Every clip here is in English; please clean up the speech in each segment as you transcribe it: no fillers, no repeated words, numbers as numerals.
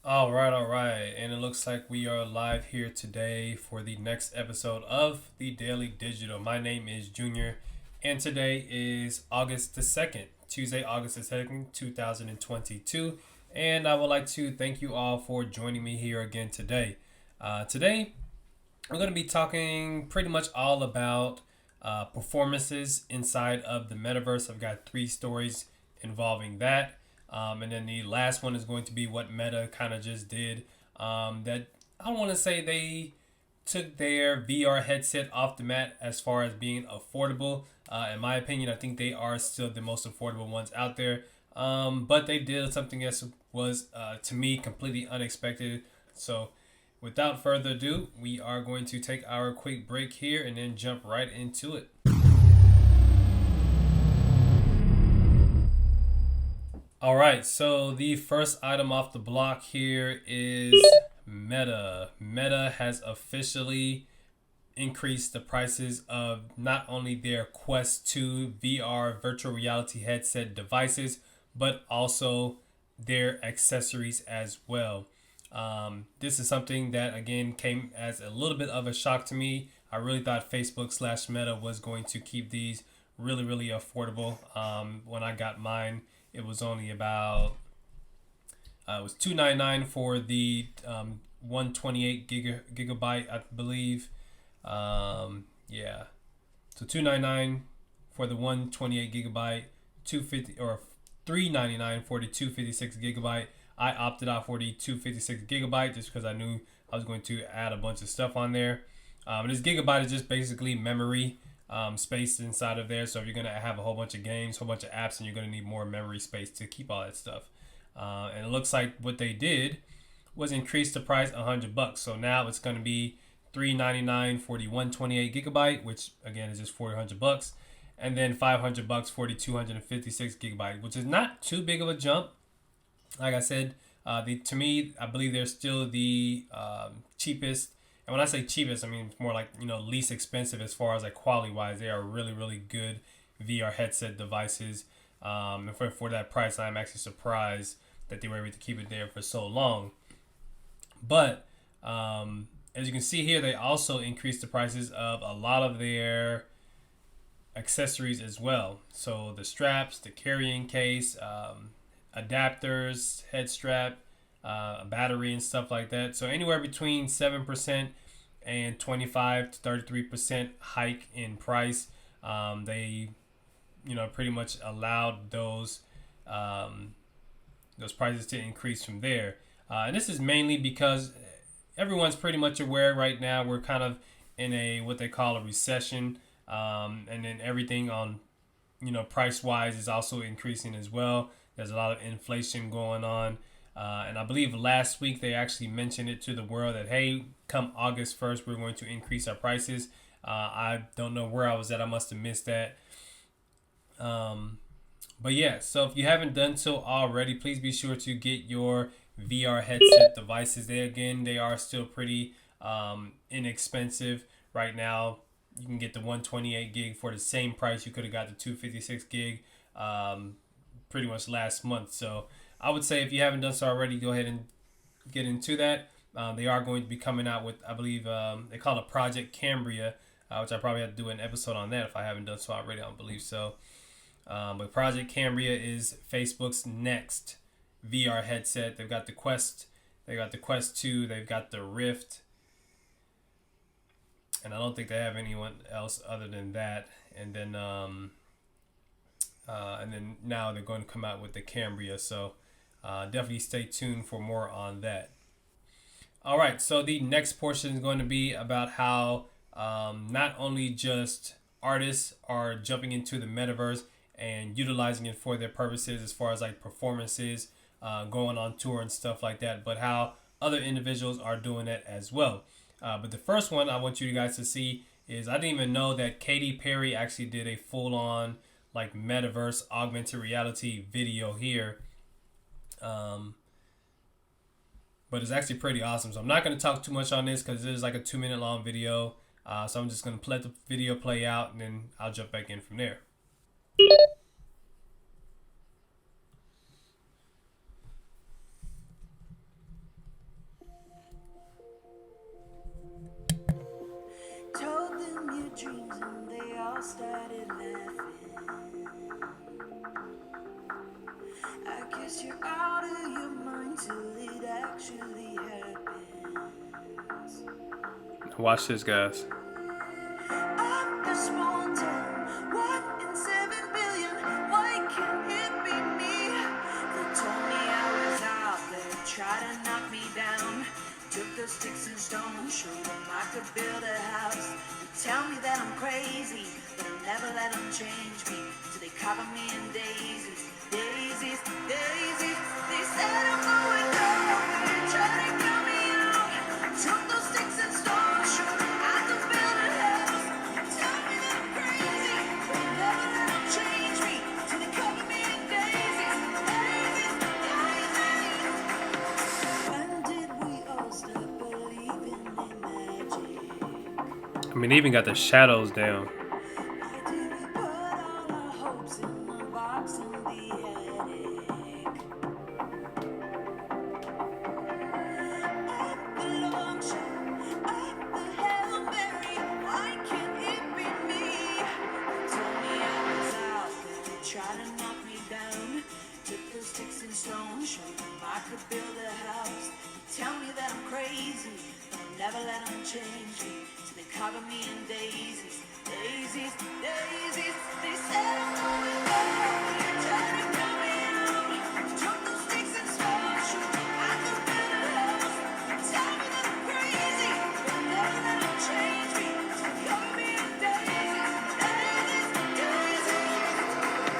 All right. And it looks like we are live here today for the next episode of the Daily Digital. My name is Junior, and today is August the 2nd, Tuesday, August the 2nd, 2022. And I would like to thank you all for joining me here again today. Today, I'm going to be talking pretty much all about performances inside of the metaverse. I've got three stories involving that. And then the last one is going to be what Meta kind of just did. That I don't want to say they took their VR headset off the mat as far as being affordable. In my opinion, I think they are still the most affordable ones out there. But they did something that was, to me, completely unexpected. So, without further ado, we are going to take our quick break here and then jump right into it. All right, so the first item off the block here is Meta. Meta has officially increased the prices of not only their Quest 2 VR virtual reality headset devices, but also their accessories as well. This is something that again came as a little bit of a shock to me. I really thought Facebook/Meta was going to keep these really affordable. When I got mine, it was only about it was $299 for the 128 gigabyte, I believe. Yeah, so $299 for the 128 gigabyte, 250 or $399 for the 256 gigabyte. I opted out for the 256 gigabyte just because I knew I was going to add a bunch of stuff on there. This gigabyte is just basically memory space inside of there. So if you're gonna have a whole bunch of games, a whole bunch of apps, and you're gonna need more memory space to keep all that stuff. And it looks like what they did was increase the price $100. So now it's gonna be $399 for the 128 gigabyte, which again is just $400, and then $500 for the 256 gigabyte, which is not too big of a jump. Like I said, to me, I believe they're still the cheapest. And when I say cheapest, I mean it's more like least expensive as far as like quality wise. They are really good VR headset devices. And for that price, I'm actually surprised that they were able to keep it there for so long. But as you can see here, they also increased the prices of a lot of their accessories as well. So the straps, the carrying case, adapters, head strap, a battery, and stuff like that. So anywhere between 7% and 25 to 33% hike in price. They, pretty much allowed those prices to increase from there. And this is mainly because everyone's pretty much aware right now we're kind of in a what they call a recession, and then everything on price wise is also increasing as well. There's a lot of inflation going on. And I believe last week they actually mentioned it to the world that, hey, come August 1st, we're going to increase our prices. I don't know where I was at. I must have missed that. But yeah, so if you haven't done so already, please be sure to get your VR headset devices. They are still pretty inexpensive right now. You can get the 128 gig for the same price you could have got the 256 gig pretty much last month. So I would say if you haven't done so already, go ahead and get into that. They are going to be coming out with, I believe, they call it Project Cambria, which I probably have to do an episode on that if I haven't done so already. I don't believe so. But Project Cambria is Facebook's next VR headset. They've got the Quest, they got the Quest 2, they've got the Rift, and I don't think they have anyone else other than that. And then now they're going to come out with the Cambria. So definitely stay tuned for more on that. All right, so the next portion is going to be about how not only just artists are jumping into the metaverse and utilizing it for their purposes as far as like performances, going on tour and stuff like that, but how other individuals are doing it as well. But the first one I want you guys to see is I didn't even know that Katy Perry actually did a full-on like metaverse augmented reality video here. But it's actually pretty awesome. So I'm not going to talk too much on this because it is like a 2 minute long video. So I'm just going to let the video play out and then I'll jump back in from there. Watch this, guys. Sticks and stones, show them I could build a house. They tell me that I'm crazy, but I'll never let them change me. Till they cover me in daisies, daisies, daisies. They said I'm going nowhere, trying to cut me out. Took those sticks and stones, show them I could build a house. They tell me that I'm crazy, but I'll never let them change me. Till they cover me in daisies, daisies, daisies. When did we all stop? I mean, they even got the shadows down. Tell me that I'm crazy, but I'll never let them change me. So they cover me in daisies, daisies, daisies. They said I'm going nowhere, trying to cut me out. Took those sticks and stones, shoot me, I could build a house. Tell me that I'm crazy, but I'll never let them change me. So they cover me in daisies, daisies, daisies.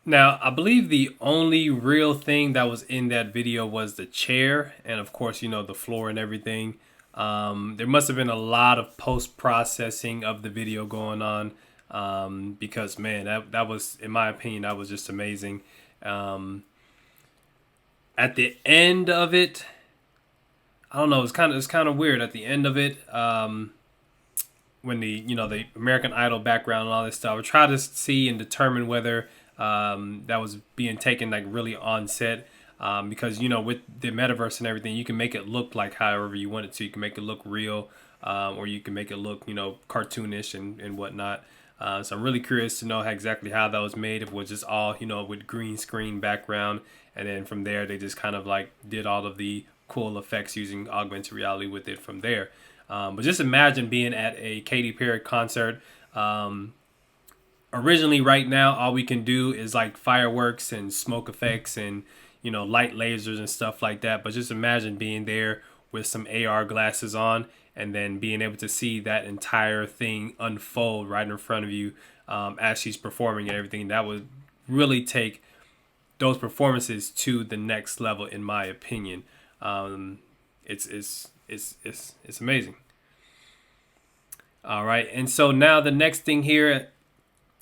Now, I believe the only real thing that was in that video was the chair and, of course, you know, the floor and everything. There must have been a lot of post-processing of the video going on because, man, that was, in my opinion, that was just amazing. At the end of it, I don't know, it's kind of weird. At the end of it, when the American Idol background and all this stuff, I try to see and determine whether that was being taken like really on set, because with the metaverse and everything, you can make it look like however you want it to. You can make it look real, or you can make it look cartoonish and whatnot. So I'm really curious to know exactly how that was made. If it was just all with green screen background, and then from there they just kind of like did all of the cool effects using augmented reality with it from there. But just imagine being at a Katy Perry concert. Originally, right now, all we can do is like fireworks and smoke effects and light lasers and stuff like that. But just imagine being there with some AR glasses on and then being able to see that entire thing unfold right in front of you as she's performing and everything. That would really take those performances to the next level, in my opinion. It's amazing. All right, and so now the next thing here,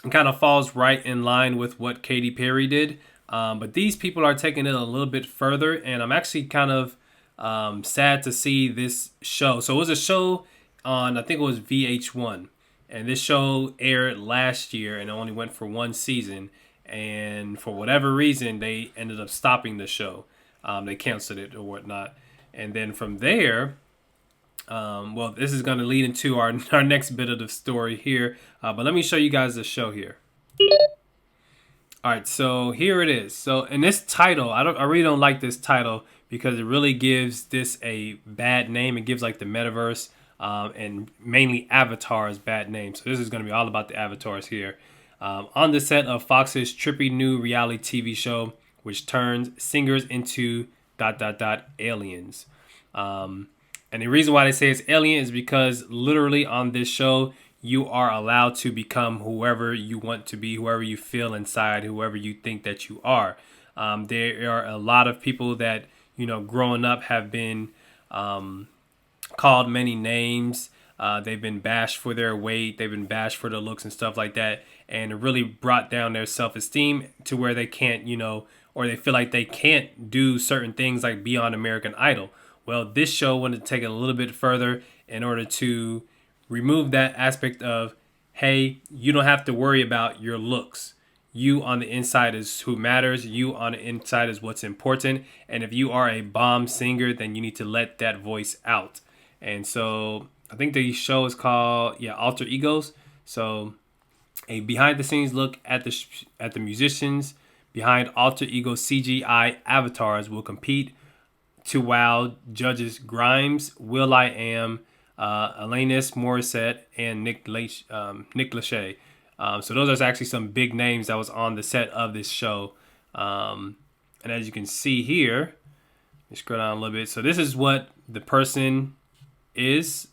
it kind of falls right in line with what Katy Perry did. But these people are taking it a little bit further, and I'm actually kind of sad to see this show. So it was a show on, I think it was VH1, and this show aired last year and it only went for one season. And for whatever reason, they ended up stopping the show. They canceled it or whatnot. And then from there, well, this is going to lead into our next bit of the story here. But let me show you guys the show here. All right, so here it is. So in this title, I really don't like this title because it really gives this a bad name. It gives like the metaverse and mainly avatars bad name. So this is going to be all about the avatars here. On the set of Fox's trippy new reality TV show, which turns singers into ... aliens. And the reason why they say it's alien is because literally on this show, you are allowed to become whoever you want to be, whoever you feel inside, whoever you think that you are. There are a lot of people that, growing up have been called many names. They've been bashed for their weight. They've been bashed for their looks and stuff like that. And it really brought down their self-esteem to where they can't, or they feel like they can't do certain things like be on American Idol. Well, this show wanted to take it a little bit further in order to remove that aspect of, hey, you don't have to worry about your looks. You on the inside is who matters. You on the inside is what's important. And if you are a bomb singer, then you need to let that voice out. And so I think the show is called, Alter Egos. So a behind the scenes look at the musicians behind Alter Ego CGI avatars will compete to wow judges Grimes, will.i.am, Alanis Morissette, and Nick Lachey. So those are actually some big names that was on the set of this show. And as you can see here, let me scroll down a little bit. So this is what the person is,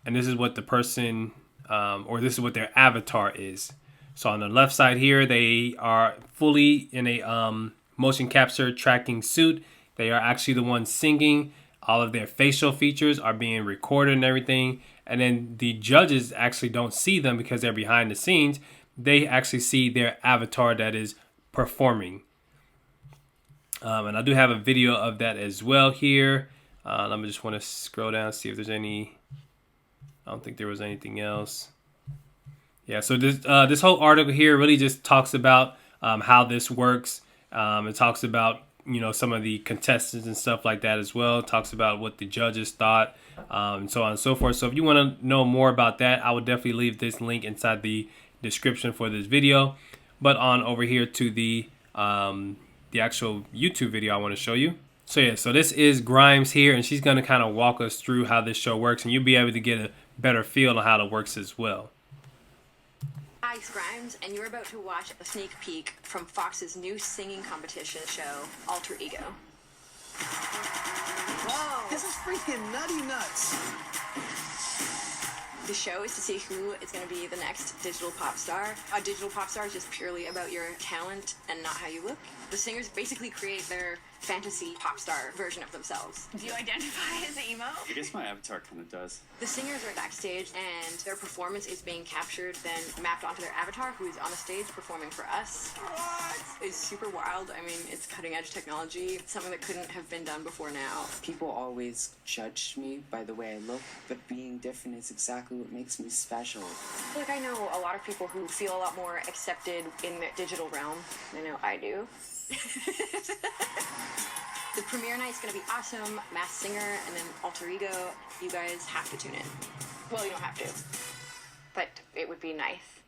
and this is what the person, or this is what their avatar is. So on the left side here, they are fully in a motion capture tracking suit. They are actually the ones singing. All of their facial features are being recorded and everything. And then the judges actually don't see them because they're behind the scenes. They actually see their avatar that is performing. And I do have a video of that as well here. Let me just want to scroll down and see if there's any. I don't think there was anything else. Yeah, so this whole article here really just talks about how this works. It talks about some of the contestants and stuff like that as well. It talks about what the judges thought, and so on and so forth. So if you want to know more about that, I would definitely leave this link inside the description for this video. But on over here to the actual YouTube video I want to show you. So this is Grimes here, and she's going to kind of walk us through how this show works, and you'll be able to get a better feel on how it works as well. Hi, it's Grimes, and you're about to watch a sneak peek from Fox's new singing competition show, Alter Ego. Whoa, this is freaking nutty nuts. The show is to see who is going to be the next digital pop star. A digital pop star is just purely about your talent and not how you look. The singers basically create their fantasy pop star version of themselves. Do you identify as emo? I guess my avatar kind of does. The singers are backstage, and their performance is being captured, then mapped onto their avatar, who is on the stage performing for us. What? It's super wild. I mean, it's cutting-edge technology. It's something that couldn't have been done before now. People always judge me by the way I look, but being different is exactly what makes me special. Like, I know a lot of people who feel a lot more accepted in the digital realm. I know I do. The premiere night's gonna be awesome. Masked Singer and then Alter Ego. You guys have to tune in. Well, you don't have to, but it would be nice.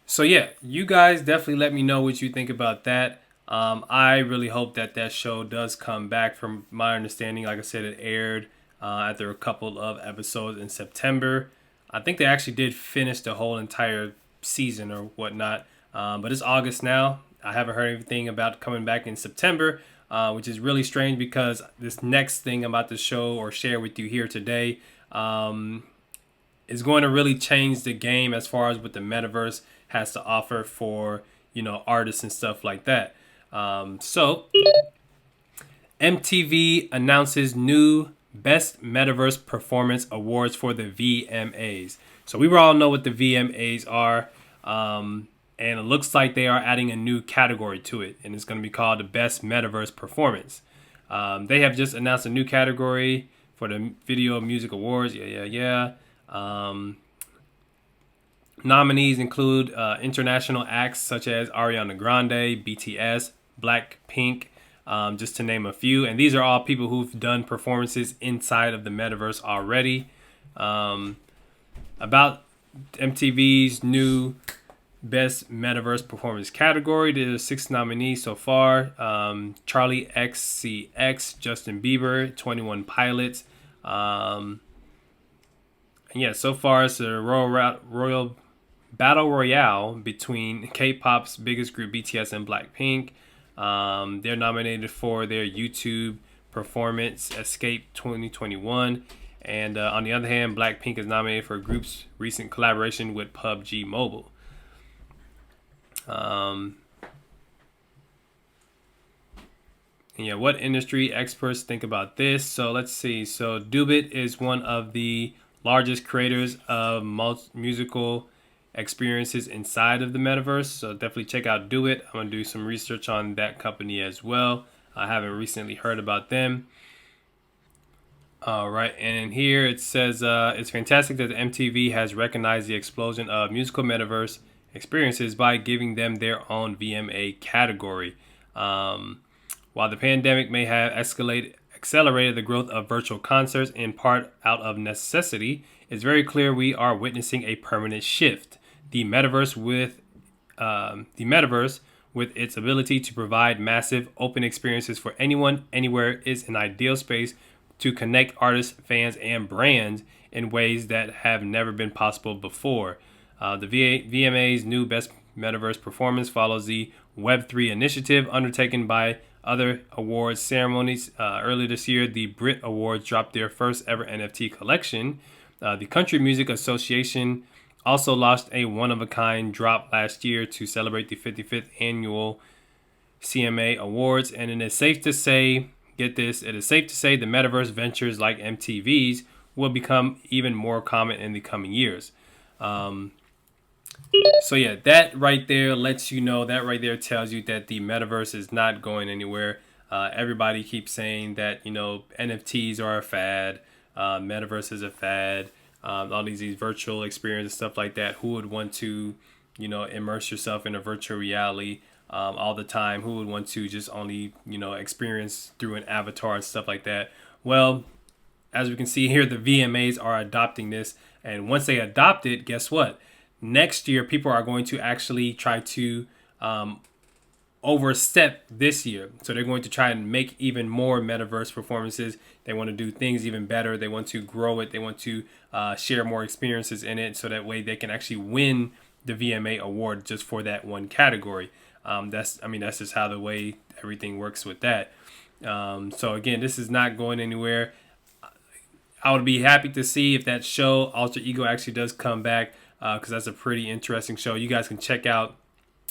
So yeah, you guys definitely let me know what you think about that. I really hope that show does come back. From my understanding, like I said, it aired after a couple of episodes in September. I think they actually did finish the whole entire season or whatnot. But it's August now. I haven't heard anything about coming back in September, which is really strange because this next thing I'm about to show or share with you here today is going to really change the game as far as what the metaverse has to offer for, artists and stuff like that. So MTV announces new Best Metaverse Performance Awards for the VMAs. So we all know what the VMAs are. And it looks like they are adding a new category to it. And it's going to be called the Best Metaverse Performance. They have just announced a new category for the Video Music Awards. Nominees include international acts such as Ariana Grande, BTS, Blackpink, just to name a few. And these are all people who've done performances inside of the metaverse already. About MTV's new Best Metaverse Performance category, there's 6 nominees so far. Charlie XCX, Justin Bieber, 21 Pilots. And yeah, so far it's a royal battle royale between K-pop's biggest group BTS and Blackpink. They're nominated for their YouTube performance Escape 2021. And on the other hand, Blackpink is nominated for a group's recent collaboration with PUBG Mobile. What industry experts think about this? So let's see. So Dubit is one of the largest creators of musical experiences inside of the metaverse. So definitely check out Dubit. I'm going to do some research on that company as well. I haven't recently heard about them. All right, and here it says it's fantastic that the MTV has recognized the explosion of musical metaverse experiences by giving them their own VMA category. While the pandemic may have accelerated the growth of virtual concerts in part out of necessity, it's very clear we are witnessing a permanent shift. The metaverse with its ability to provide massive open experiences for anyone, anywhere, is an ideal space to connect artists, fans, and brands in ways that have never been possible before. The VMA's new Best Metaverse Performance follows the Web3 initiative undertaken by other awards ceremonies. Earlier this year, the Brit Awards dropped their first ever NFT collection. The Country Music Association also launched a one-of-a-kind drop last year to celebrate the 55th annual CMA Awards, and it is safe to say, get this, it is safe to say the metaverse ventures like MTV's will become even more common in the coming years. So yeah, that right there lets you know, that right there tells you that the metaverse is not going anywhere. Everybody keeps saying that, NFTs are a fad, metaverse is a fad, all these virtual experiences, stuff like that. Who would want to, immerse yourself in a virtual reality all the time? Who would want to just only, experience through an avatar and stuff like that? Well, as we can see here, the VMAs are adopting this. And once they adopt it, guess what? Next year, people are going to actually try to overstep this year. So they're going to try and make even more metaverse performances. They want to do things even better. They want to grow it. They want to share more experiences in it, so that way they can actually win the VMA award just for that one category. That's just how the way everything works with that. So again, this is not going anywhere. I would be happy to see if that show Alter Ego actually does come back, because that's a pretty interesting show. You guys can check out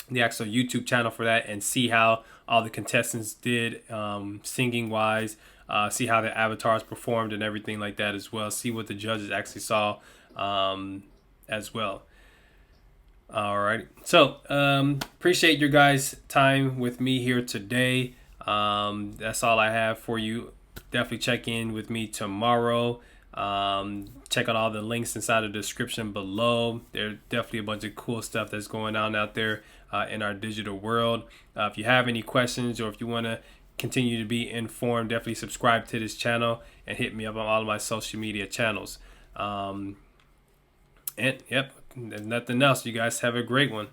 the actual YouTube channel for that and see how all the contestants did singing wise, see how the avatars performed and everything like that as well. See what the judges actually saw as well. All right. So appreciate your guys' time with me here today. That's all I have for you. Definitely check in with me tomorrow. Check out all the links inside the description below. There's definitely a bunch of cool stuff that's going on out there in our digital world. If you have any questions, or if you want to continue to be informed, definitely subscribe to this channel and hit me up on all of my social media channels. And yep, there's nothing else. You guys have a great one.